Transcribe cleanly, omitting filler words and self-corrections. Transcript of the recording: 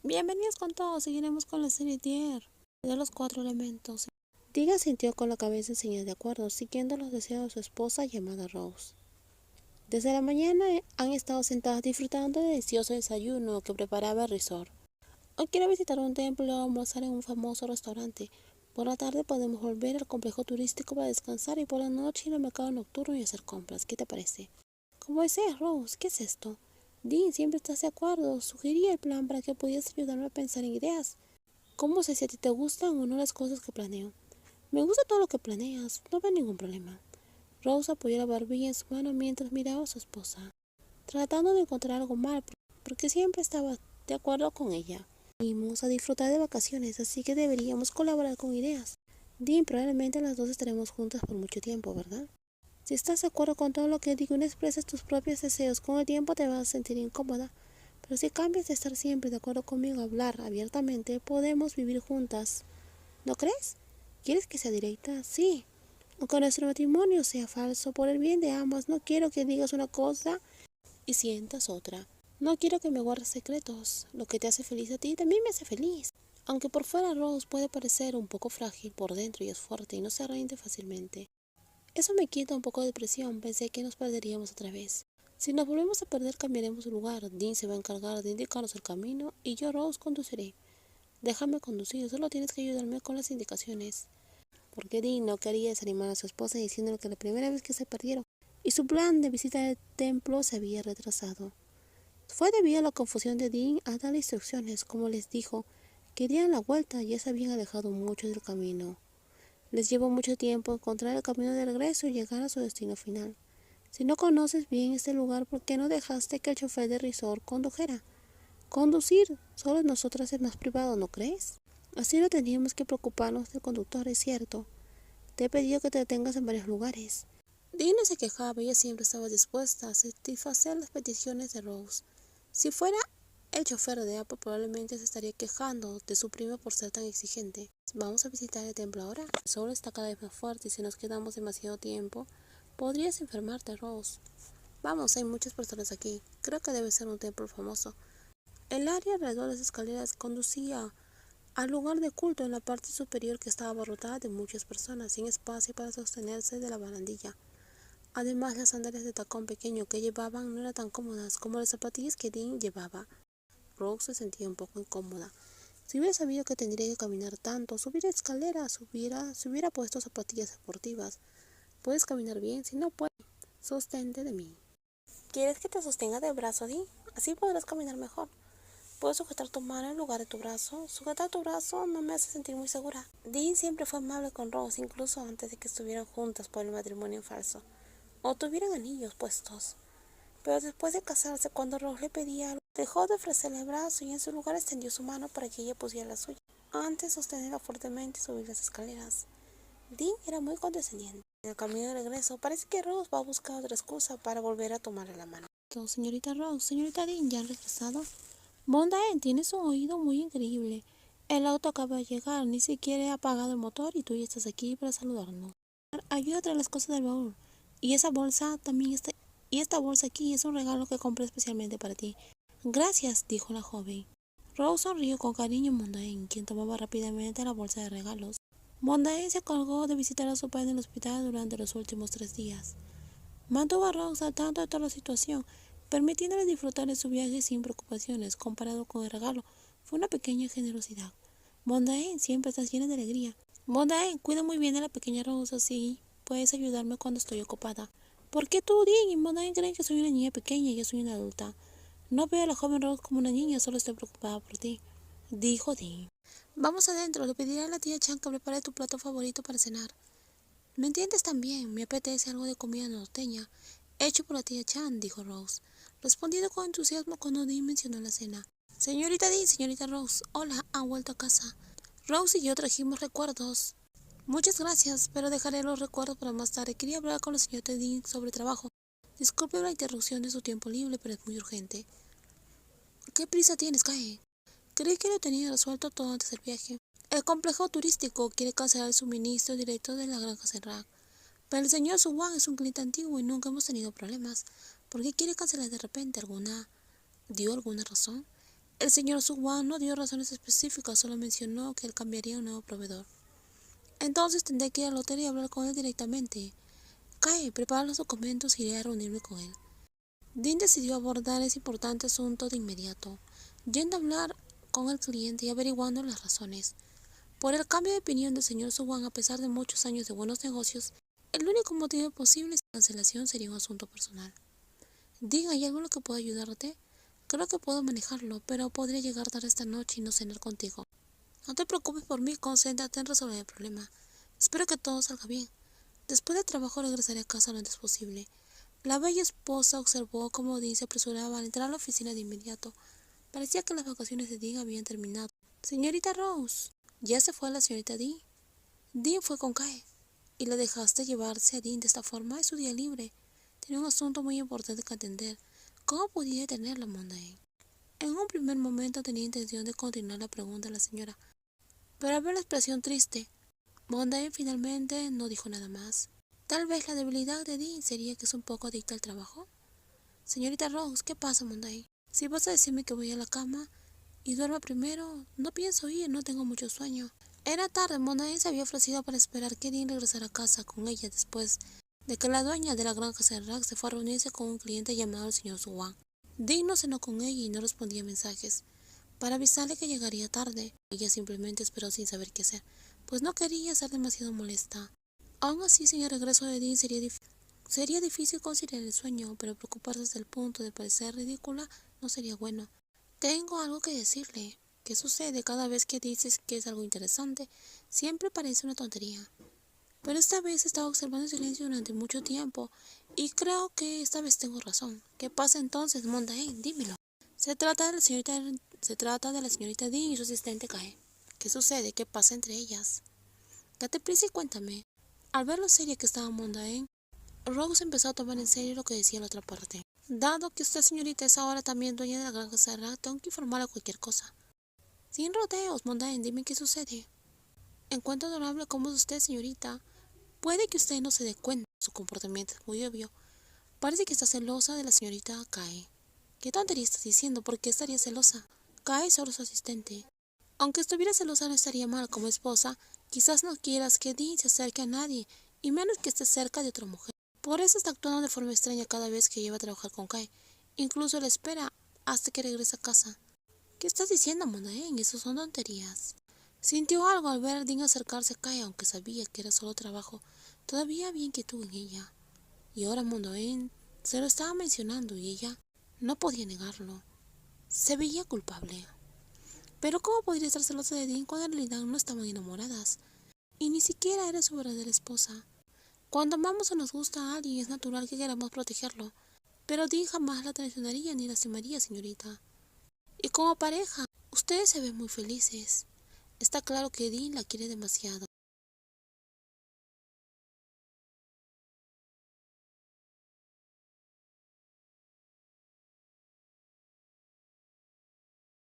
Bienvenidos con todos, seguiremos con la serie Tier de los cuatro elementos. Dean asintió con la cabeza en señal de acuerdo, siguiendo los deseos de su esposa llamada Rose. Desde la mañana han estado sentadas disfrutando del delicioso desayuno que preparaba el resort. Hoy quiero visitar un templo y almorzar en un famoso restaurante. Por la tarde podemos volver al complejo turístico para descansar y por la noche ir al mercado nocturno y hacer compras. ¿Qué te parece? Como deseas, Rose. ¿Qué es esto? Dean, siempre estás de acuerdo. Sugería el plan para que pudieras ayudarme a pensar en ideas. ¿Cómo sé si a ti te gustan o no las cosas que planeo? Me gusta todo lo que planeas. No veo ningún problema. Rose apoyó la barbilla en su mano mientras miraba a su esposa, tratando de encontrar algo mal, porque siempre estaba de acuerdo con ella. Venimos a disfrutar de vacaciones, así que deberíamos colaborar con ideas. Dean, probablemente las dos estaremos juntas por mucho tiempo, ¿verdad? Si estás de acuerdo con todo lo que digo y no expresas tus propios deseos, con el tiempo te vas a sentir incómoda. Pero si cambias de estar siempre de acuerdo conmigo a hablar abiertamente, podemos vivir juntas. ¿No crees? ¿Quieres que sea directa? Sí. Aunque nuestro matrimonio sea falso, por el bien de ambas, no quiero que digas una cosa y sientas otra. No quiero que me guardes secretos. Lo que te hace feliz a ti también me hace feliz. Aunque por fuera Rose puede parecer un poco frágil, por dentro y es fuerte y no se rinde fácilmente. Eso me quita un poco de presión, pensé que nos perderíamos otra vez. Si nos volvemos a perder cambiaremos de lugar, Dean se va a encargar de indicarnos el camino y yo, Rose, conduciré. Déjame conducir, solo tienes que ayudarme con las indicaciones. Porque Dean no quería desanimar a su esposa diciéndole que la primera vez que se perdieron y su plan de visita al templo se había retrasado. Fue debido a la confusión de Dean a dar instrucciones, como les dijo, que dieran la vuelta y ya se habían alejado mucho del camino. Les llevó mucho tiempo encontrar el camino de regreso y llegar a su destino final. Si no conoces bien este lugar, ¿por qué no dejaste que el chofer de resort condujera? Conducir solo nosotras es más privado, ¿no crees? Así no teníamos que preocuparnos del conductor, es cierto. Te he pedido que te detengas en varios lugares. Dina se quejaba y ella siempre estaba dispuesta a satisfacer las peticiones de Rose. Si fuera el chofer de Apple, probablemente se estaría quejando de su prima por ser tan exigente. ¿Vamos a visitar el templo ahora? El sol está cada vez más fuerte y si nos quedamos demasiado tiempo, podrías enfermarte, Rose. Vamos, hay muchas personas aquí. Creo que debe ser un templo famoso. El área alrededor de las escaleras conducía al lugar de culto en la parte superior que estaba abarrotada de muchas personas, sin espacio para sostenerse de la barandilla. Además, las sandalias de tacón pequeño que llevaban no eran tan cómodas como las zapatillas que Dean llevaba. Rose se sentía un poco incómoda. Si hubiera sabido que tendría que caminar tanto, subir escaleras, se hubiera puesto zapatillas deportivas. ¿Puedes caminar bien? Si no puedes, sostente de mí. ¿Quieres que te sostenga del brazo, Dean? Así podrás caminar mejor. ¿Puedo sujetar tu mano en lugar de tu brazo? Sujetar tu brazo no me hace sentir muy segura. Dean siempre fue amable con Rose, incluso antes de que estuvieran juntas por el matrimonio falso, o tuvieran anillos puestos. Pero después de casarse, cuando Rose le pedía algo, dejó de ofrecerle el brazo y en su lugar extendió su mano para que ella pusiera la suya, antes de sostenerla fuertemente y subir las escaleras. Dean era muy condescendiente. En el camino de regreso, parece que Rose va a buscar otra excusa para volver a tomarle la mano. Señorita Rose, señorita Dean, ¿ya han regresado? Bondaen, tienes un oído muy increíble. El auto acaba de llegar, ni siquiera he apagado el motor y tú ya estás aquí para saludarnos. Ayuda a traer las cosas del baúl. Y esa bolsa también está... Y esta bolsa aquí es un regalo que compré especialmente para ti. Gracias, dijo la joven. Rose sonrió con cariño a Mondain, quien tomaba rápidamente la bolsa de regalos. Mondain se colgó de visitar a su padre en el hospital durante los últimos 3 días. Mantuvo a Rose al tanto de toda la situación, permitiéndole disfrutar de su viaje sin preocupaciones. Comparado con el regalo, fue una pequeña generosidad. Mondain, siempre estás llena de alegría. Mondain, cuida muy bien de la pequeña Rose, así puedes ayudarme cuando estoy ocupada. ¿Por qué tú, Dean y Mondain creen que soy una niña pequeña y yo soy una adulta? No veo a la joven Rose como una niña, solo estoy preocupada por ti, dijo Dean. Vamos adentro, le pediré a la tía Chan que prepare tu plato favorito para cenar. ¿Me entiendes también? Me apetece algo de comida norteña, hecho por la tía Chan, dijo Rose, respondiendo con entusiasmo cuando Dean mencionó la cena. Señorita Dean, señorita Rose, hola, han vuelto a casa. Rose y yo trajimos recuerdos. Muchas gracias, pero dejaré los recuerdos para más tarde. Quería hablar con la señorita Dean sobre trabajo. Disculpe la interrupción de su tiempo libre, pero es muy urgente. ¿Qué prisa tienes, Kae? Creí que lo tenía resuelto todo antes del viaje. El complejo turístico quiere cancelar el suministro directo de la granja Senrak. Pero el señor Suwan es un cliente antiguo y nunca hemos tenido problemas. ¿Por qué quiere cancelar de repente? ¿Dio alguna razón? El señor Suwan no dio razones específicas, solo mencionó que él cambiaría un nuevo proveedor. Entonces tendré que ir al hotel y hablar con él directamente. Kae, prepara los documentos y iré a reunirme con él. Dean decidió abordar ese importante asunto de inmediato, yendo a hablar con el cliente y averiguando las razones. Por el cambio de opinión del señor Suwan, a pesar de muchos años de buenos negocios, el único motivo posible de cancelación sería un asunto personal. Dean, ¿hay algo en lo que pueda ayudarte? Creo que puedo manejarlo, pero podría llegar tarde esta noche y no cenar contigo. No te preocupes por mí, concéntrate en resolver el problema. Espero que todo salga bien. Después del trabajo regresaré a casa lo antes posible. La bella esposa observó cómo Dean se apresuraba al entrar a la oficina de inmediato. Parecía que las vacaciones de Dean habían terminado. Señorita Rose, ya se fue la señorita Dean. Dean fue con Kae. ¿Y la dejaste llevarse a Dean de esta forma? Es su día libre. Tenía un asunto muy importante que atender. ¿Cómo podía detenerla, Monday? En un primer momento tenía intención de continuar la pregunta a la señora, pero al ver la expresión triste, Monday finalmente no dijo nada más. Tal vez la debilidad de Dean sería que es un poco adicta al trabajo. Señorita Rose, ¿qué pasa, Monday? Si vas a decirme que voy a la cama y duerma primero, no pienso ir, no tengo mucho sueño. Era tarde, Monday se había ofrecido para esperar que Dean regresara a casa con ella después de que la dueña de la granja Serrac se fue a reunirse con un cliente llamado el señor Suwan. Dean no cenó con ella y no respondía mensajes. Para avisarle que llegaría tarde, ella simplemente esperó sin saber qué hacer, pues no quería ser demasiado molesta. Aún así, sin el regreso de Dean sería difícil conciliar el sueño, pero preocuparse hasta el punto de parecer ridícula no sería bueno. Tengo algo que decirle. ¿Qué sucede? Cada vez que dices que es algo interesante, siempre parece una tontería. Pero esta vez he estado observando en silencio durante mucho tiempo, y creo que esta vez tengo razón. ¿Qué pasa entonces, Mondain? Dímelo. Se trata de la señorita Dean y su asistente Kae. ¿Qué sucede? ¿Qué pasa entre ellas? Date prisa y cuéntame. Al ver lo seria que estaba Mondain, Rose empezó a tomar en serio lo que decía la otra parte. Dado que usted, señorita, es ahora también dueña de la granja Serrac, tengo que informarle cualquier cosa. Sin rodeos, Mondain, dime qué sucede. Encuentro adorable cómo es usted, señorita. Puede que usted no se dé cuenta, su comportamiento es muy obvio. Parece que está celosa de la señorita Kae. ¿Qué tontería estás diciendo? ¿Por qué estaría celosa? Kae es solo su asistente. Aunque estuviera celosa no estaría mal como esposa. Quizás no quieras que Dean se acerque a nadie, y menos que esté cerca de otra mujer. Por eso está actuando de forma extraña cada vez que lleva a trabajar con Kae. Incluso le espera hasta que regrese a casa. ¿Qué estás diciendo, Mondain? Eso son tonterías. Sintió algo al ver a Dean acercarse a Kae, aunque sabía que era solo trabajo. Todavía había inquietud en ella. Y ahora Mondain se lo estaba mencionando y ella no podía negarlo. Se veía culpable. Pero ¿cómo podría estar celosa de Dean cuando en realidad no estaban enamoradas? Y ni siquiera era su verdadera esposa. Cuando amamos o nos gusta a alguien es natural que queramos protegerlo. Pero Dean jamás la traicionaría ni lastimaría, señorita. Y como pareja, ustedes se ven muy felices. Está claro que Dean la quiere demasiado.